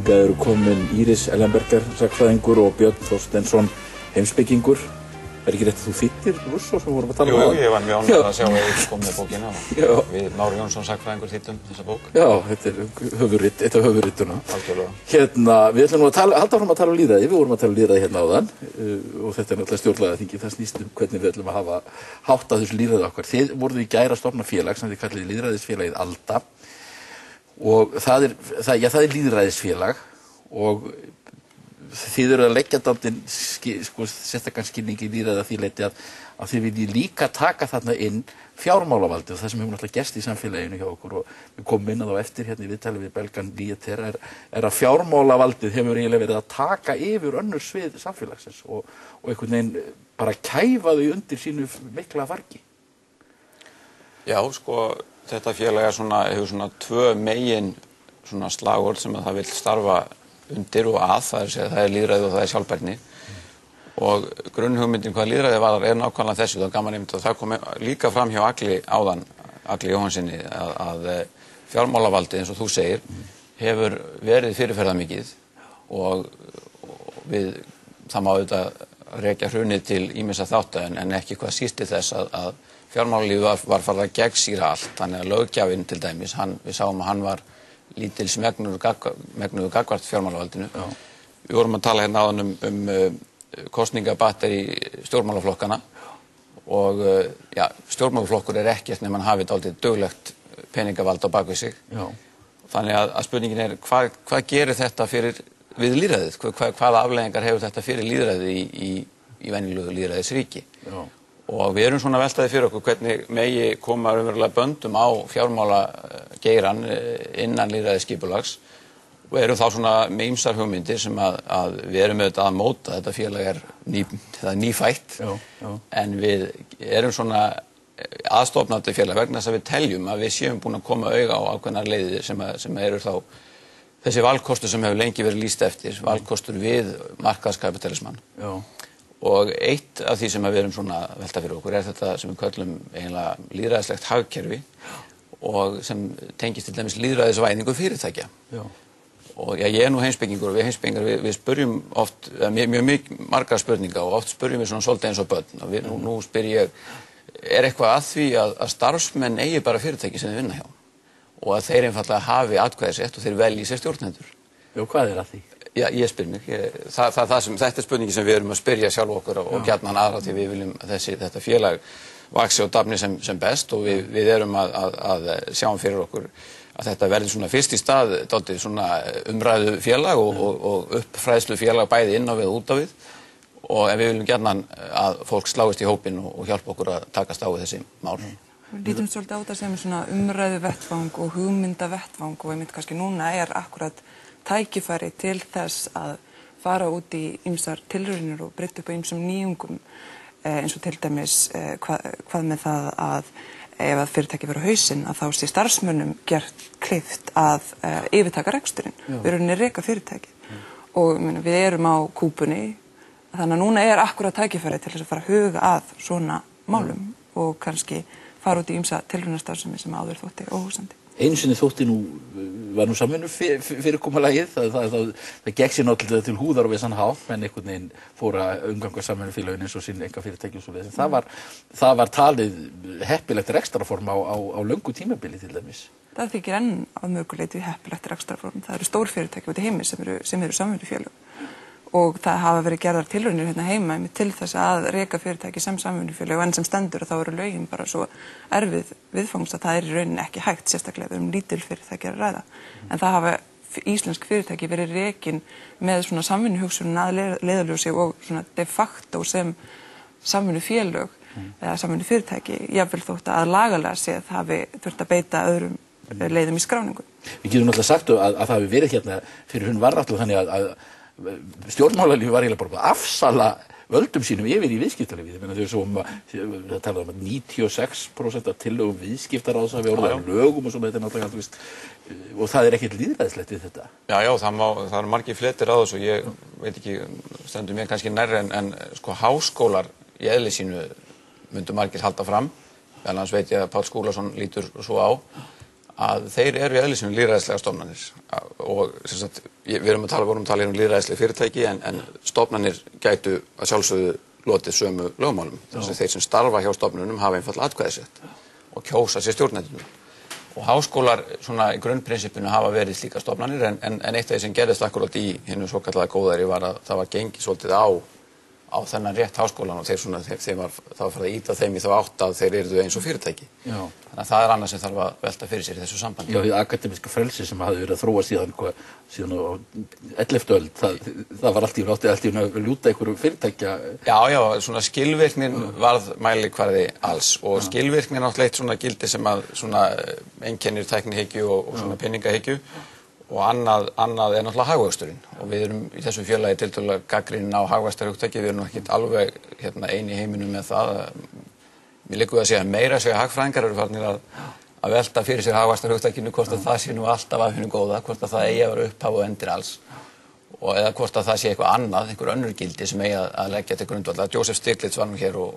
Hingað eru komin Íris Ellenberger, sagnfræðingur og Björn Þorsteinsson, heimspekingur. Ekki rétt að þú þýddir Rousseau sem við vorum að tala um? Jú, ég var mjög ánægður að sjá að ég kom með bókina og við Már Jónsson sagnfræðingur þýddum þessa bók. Já, þetta er höfuðrit, eitt af höfuðrituna. Algjörlega. Við ætlum nú að halda áfram að tala um lýðræði, við vorum að tala um lýðræði hérna áðan og þetta er náttúrulega stjórnlagaþingið, það snýst hvernig við ætlum að hafa hátt að þessu lýðræði okkar. Þið voruð í gær að stofna félag sem þið kallið lýðræðisfélagið Alda og það er lýðræðisfélag og þið eru að leggja dálítinn sérstakann skilning í lýðræði að því leyti að þið viljið líka taka þarna inn fjármálavaldið og það sem hefur náttúrulega gerst í samfélaginu hjá okkur og við komum inn á þá eftir hérna í viðtali við belgan Lieter er að fjármálavaldið hefur eiginlega verið að taka yfir önnur svið samfélagsins og einhvern veginn bara kæfa þau undir sínu mikla fargi. Já, þetta félag hefur tvö megin slagorð sem að það vill starfa undir og að, það er lýðræði og það er sjálfbærni og grunnhugmyndin hvað lýðræði var er nákvæmlega þessu, það er gaman einmitt og það kom líka fram hjá Agli Jóhannsinni að fjármálavaldið eins og þú segir hefur verið fyrirferðarmikið og það má auðvitað rekja hrunið til ýmissa þátta en ekki hvað sísti þess að fjármálalífið var farið að gegnsýra allt, þannig að löggjafinn til dæmis, við sáum að hann var lítils megnuðu gagnvart fjármálavaldinu. Já. Við vorum að tala hérna áðan um kosningabatteri stjórnmálaflokkana og stjórnmálaflokkur er ekkert nema hann hafi dálítið duglegt peningavald á bakvið sig. Já. Þannig að spurningin er hvað gerir þetta við lýðræðið? Hvaða afleiðingar hefur þetta fyrir lýðræðið í venjulegu lýðræðisríki? Já. Og við erum veltaði fyrir okkur hvernig megi koma raunverulega böndum á fjármálageirann innan lýðræðisskipulags og erum þá með ýmsar hugmyndir sem að við erum auðvitað að móta. Þetta félag er nýfætt en við erum aðstofnandi félag vegna þess að við teljum að við séum búin að koma auga á ákveðnar leiðir sem eru þá þessi valkostur sem hefur lengi verið lýst eftir, valkostur við markaðskapitalismann. Já. Og eitt af því sem við erum að velta fyrir okkur er þetta sem við köllum eiginlega lýðræðislegt hagkerfi og sem tengist til dæmis lýðræðisvæðingu fyrirtækja. Já. Og ég er nú heimspekingur og við heimspekingar við spyrjum oft, mjög margar spurninga og oft spyrjum við svolítið eins og börn og nú spyr ég, er eitthvað að því að starfsmenn eigi bara fyrirtæki sem þeir vinna hjá og að þeir einfaldlega hafi atkvæðisrétt og þeir velji sér stjórnendur? Jú, hvað er að því? Já, ég spyr mig. Þetta er spurningi sem við erum að spyrja sjálf okkur og gjarnan aðra því við viljum þetta félag vaxi og dafni sem best og við erum að sjáum fyrir okkur að þetta verði fyrst í stað dálítið umræðu félag og uppfræðslu félag bæði inn á við og út á við en við viljum gjarnan að fólk sláist í hópinn og hjálpa okkur að takast á við þessi mál. Við lítum svolítið á þetta sem umræðu vettvang og hugmynda vettvang og einmitt kannski núna er akkurat tækifæri til þess að fara út í ýmsar tilraunir og breyta upp á ýmsum nýjungum eins og til dæmis hvað með það að ef að fyrirtæki verður á hausinn að þá sé starfsmönnum gert kleift að yfirtaka reksturinn. Við erum reka fyrirtæki og við erum á kúpunni þannig að núna er akkurat tækifæri til þess að fara að huga að svona málum og kannski fara út í ýmsa tilraunastarfsemi sem áður þótti óhugsandi. Einu sinni þótti var samvinnu fyrirkomulagið, það gekk sér náttúrulega til húðar og vissan hátt, menn einhvern veginn fór að umganga samvinnufélögin eins og sín einkafyrirtæki og svo við. Það var talið heppilegt rekstrarform á löngu tímabili til dæmis. Það þykir enn að mörgu leyti heppilegt rekstrarform. Það eru stór fyrirtæki út í heimi sem eru samvinnufélög og það hafa verið gerðar tilraunir hérna heima til þess að reka fyrirtæki sem samvinnufélög en sem stendur og þá eru lögin bara svo erfið viðfangs að það er í rauninni ekki hægt sérstaklega lítil fyrirtæki að ræða. En það hafa íslensk fyrirtæki verið rekin með samvinnuhugsun að leiðarljósi og de facto sem samvinnufélög eða samvinnufyrirtæki jafnvel þótt að lagalega séð hafi þurft að beita öðrum leiðum í skráningu. Við getum náttúrulega sagt að það hafi verið hérna fyrir hún var náttúrulega þannig að stjórnmálalífi var eiginlega bara að afsala völdum sínum yfir í viðskiptalífið. Það talaði að 96% af tillögum viðskiptaráðs hafi orðið að lögum og svona, þetta er náttúrulega allt og það er ekkert lýðræðislegt við þetta. Já, það eru margir fletir á þessu, ég veit ekki, stendur mér kannski nærri en háskólar í eðli sínu myndu margir halda fram, annars veit ég að Páll Skúlason lítur svo á að þeir eru í eðli sínu lýðræðislega stofnanir og við vorum að tala lýðræðisleg fyrirtæki en stofnanir gætu að sjálfsögðu lotið sömu lögmálum. Þess að þeir sem starfa hjá stofnunum hafa einfaldlega atkvæðisrétt og kjósa sér stjórnendurna. Og háskólar svona í grunnprinsipinu hafa verið slíkar stofnanir en eitt af því sem gerðist akkurat í hinu svokallaða góðæri var að það var gengið svolítið á þennan rétt háskólan og það var farið að ýta þeim í þá átt að þeir yrðu eins og fyrirtæki. Já. Þannig að það annað sem þarf að velta fyrir sér í þessu sambandi. Já, því akademiska frelsi sem hafði verið að þróa síðan á 11. öld, það var allt í að ljúta einhverju fyrirtækja. Já, svona skilvirknin varð mælikvarði alls og skilvirknin er náttúrulega eitt svona gildi sem að svona einkennir tæknihyggju og svona penningahyggju. Og annað er náttúrulega hagvöxturinn og við erum í þessu félagi tiltölulega gagnrýnin á hagvaxtarhugtakið, við erum ekki alveg eini í heiminum með það. Mér liggur að segja meira að segja hagfræðingar eru farnir að velta fyrir sér hagvaxtarhugtakinu hvort að það sé nú alltaf af hinu góða, hvort að það eigi að vera upphaf og endir alls og eða hvort að það sé eitthvað annað, einhver önnur gildi sem eigi að leggja til grundvallar. Joseph Stiglitz var nú hér og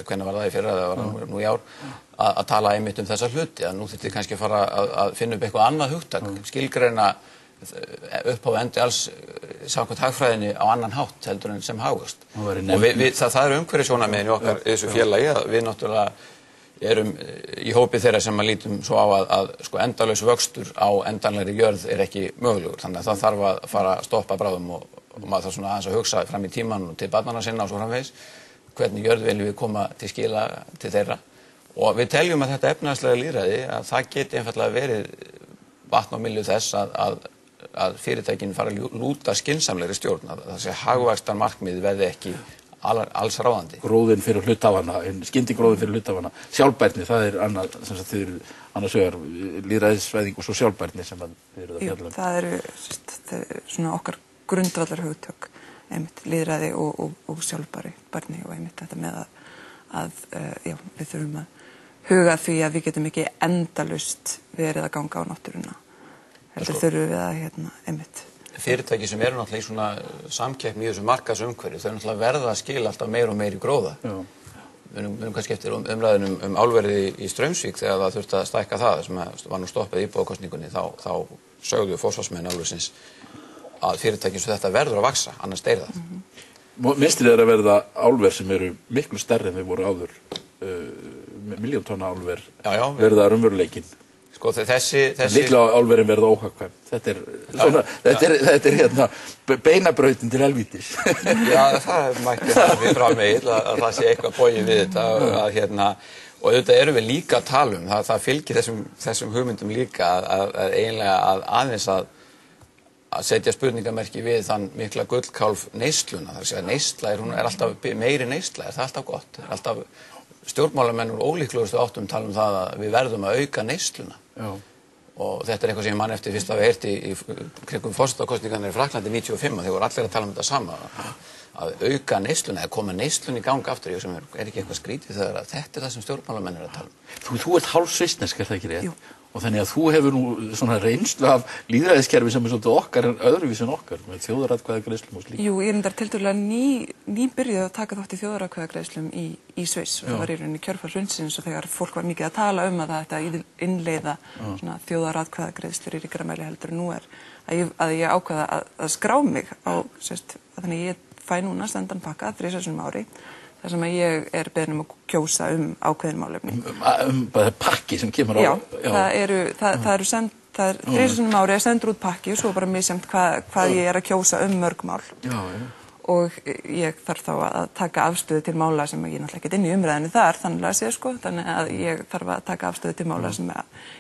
hvenær var það í fyrra, það var nú í ár, að tala einmitt þessa hluti, að nú þurfti kannski að fara að finna upp eitthvað annað hugtak, skilgreina upphaf og endi alls samkvæmt hagfræðinni á annan hátt heldur en sem hagvöxt. Og það er umhverfissjónarmiðin í okkar í þessu félagi að við náttúrulega erum í hópi þeirra sem að lítum svo á að sko endalaus vöxtur á endanlegri jörð er ekki mögulegur. Þannig að það þarf að fara að stoppa bráðum og maður þarf svona aðeins að hugsa fram í tíman og til barnanna sinna og svo framvegis. Hvernig jörð viljum við koma til skila til þeirra. Og við teljum að þetta efnahagslega lýðræði að það geti einfaldlega verið vatn á myllu þess að fyrirtækin fara að lúta skynsamlegri stjórn. Það sé hagvaxtarmarkmið verði ekki alls ráðandi. Gróðinn fyrir hluthafana, skyndingróðinn fyrir hluthafana, sjálfbærni, það er annað, sem sagt þið eru annars vegar lýðræðisvæðing og svo sjálfbærni sem þið eruð að fjalla um. Jú, það eru svona okkar grundvallar hugtök, einmitt lýðræði og sjálfbærni og einmitt þetta með að við þurfum að huga því að við getum ekki endalaust verið að ganga á náttúruna. Heldur þurfum við að einmitt fyrirtæki sem eru náttúrulega í svona samkeppni í þessu markaðsumhverfi, þau náttúrulega verða að skila alltaf meira og meira í gróða. Við erum kannski eftir umræðunum Álverið í Straumsvík þegar það þurfti að stækka það sem var nú stoppað í íbúðakosningunni, þá sögðu forsvarsmenn Álversins að fyrirtækin sem þetta verður að vaxa, annars deyr það. Minnstir er að verða álver sem eru miklu stærri en þau voru áður, miljóntonna álver verða raunveruleikinn. Sko þessi litla álverin verða óhagkvæm. Þetta er beinabrautin til helvítis. Já, það mætti við fram með að það sé eitthvað bogið við þetta og auðvitað erum við líka að tala um það fylgir þessum hugmyndum líka að eiginlega aðeins að setja spurningamerki við þann mikla gullkálf neysluna. Það er að segja neysla hún er alltaf meiri neysla, er það alltaf gott? Er alltaf stjórnmálamenn úr ólíklegustu áttum tala um það að við verðum að auka neysluna. Já. Og þetta er eitthvað sem ég man eftir fyrst að við heyrti í kringum forsetakosningarnar í Frakklandi 95 þegar voru allir að tala um þetta sama að auka neysluna eða koma neyslunni í gang aftur sem er ekki eitthvað skrítið þegar að þetta er það sem stjórnmálamenn er að tala um. Þú ert hálf svissnesk, er það ekki rétt? Jú. Og þannig að þú hefur nú svona reynslu af lýðræðiskerfi sem er svolítið okkar en öðruvísi en okkar með þjóðaratkvæðagreiðslum og slíkt. Jú, ég er tiltölulega nýbyrjuð að taka þátt í þjóðaratkvæðagreiðslum í Sviss og það var í rauninni kjölfar hrunsins og þegar fólk var mikið að tala um að það ætti að innleiða svona þjóðaratkvæðagreiðslur í ríkara mæli heldur en nú er að ég ákvaða að skrá mig á þannig ég fæ núna sendan pakka 3 sinnum á ári. þar sem ég er beðin að kjósa ákveðin málefni. Bara pakki sem kemur á? Já, það eru 3 sinnum á ári sendur út pakki og svo bara misjafnt hvað ég er að kjósa mörg mál. Já. Og ég þarf þá að taka afstöðu til mála sem ég náttúrulega ekki inn í umræðinu þar, þannig að segja þannig að ég þarf að taka afstöðu til mála sem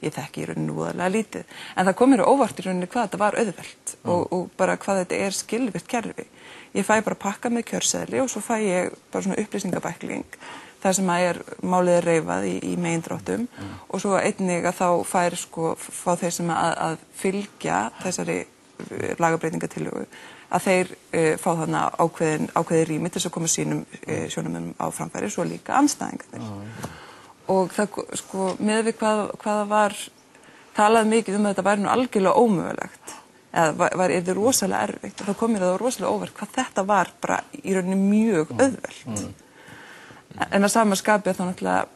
ég þekki í rauninu voðalega lítið. En það kom mér óvart í rauninu hvað þetta var auðvelt og bara hvað þetta er skilvirkt kerfi. Ég fæ bara pakka með kjörseðli og svo fæ ég bara svona upplýsingabækling þar sem að málið er reifað í megindráttum og svo einnig að þá fá þeir sem að fylgja þessari lagabreytingatillögu að þeir fá þarna ákveðið rými til þess að koma sínum sjónarmiðum á framfæri, svo líka andstæðingarnir. Og það, með við hvað var talað mikið að þetta væri nú algjörlega ómögulegt, eða var yfir rosalega erfitt, og þá kom mér það rosalega óvart hvað þetta var bara í rauninni mjög auðvelt. En að sama skapi þá náttúrulega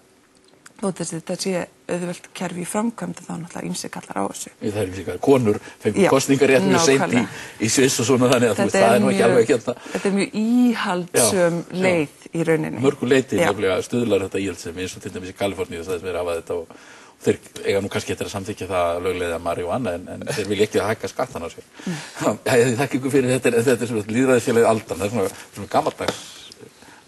þótt þess að þetta sé auðvelt kerfi í framkvæmd þá náttúrulega ýmsir kallar á þessu. Það er líka konur fengur Já, kosningarétt mjög seint í Sviss og svona þannig að þú veist, það er nú ekki alveg hérna. Þetta er mjög íhaldsöm leið í rauninni. Mörgu leyti nefnilega stuðlar þetta íhaldsemi eins og til dæmis í Kaliforníu það er verið að hafa þetta og þeir eiga nú kannski eftir að samþykkja það að lögleiða maríjúana en þeir vilja ekki að hækka skattan á sér. Ég þakka ykkur fyrir þetta er svona lýðræðisfélagið Aldan, það er svona gamaldags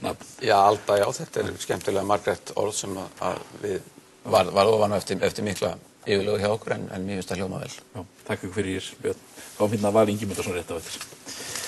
nafn. Já, Alda, já, þetta er skemmtilega margrætt orð sem að við var ofan eftir mikla yfirlegu hjá okkur en mér finnst það hljóma vel. Já, takk ykkur fyrir Björn. Þá finna Val Ingimundarson rétt á eftir.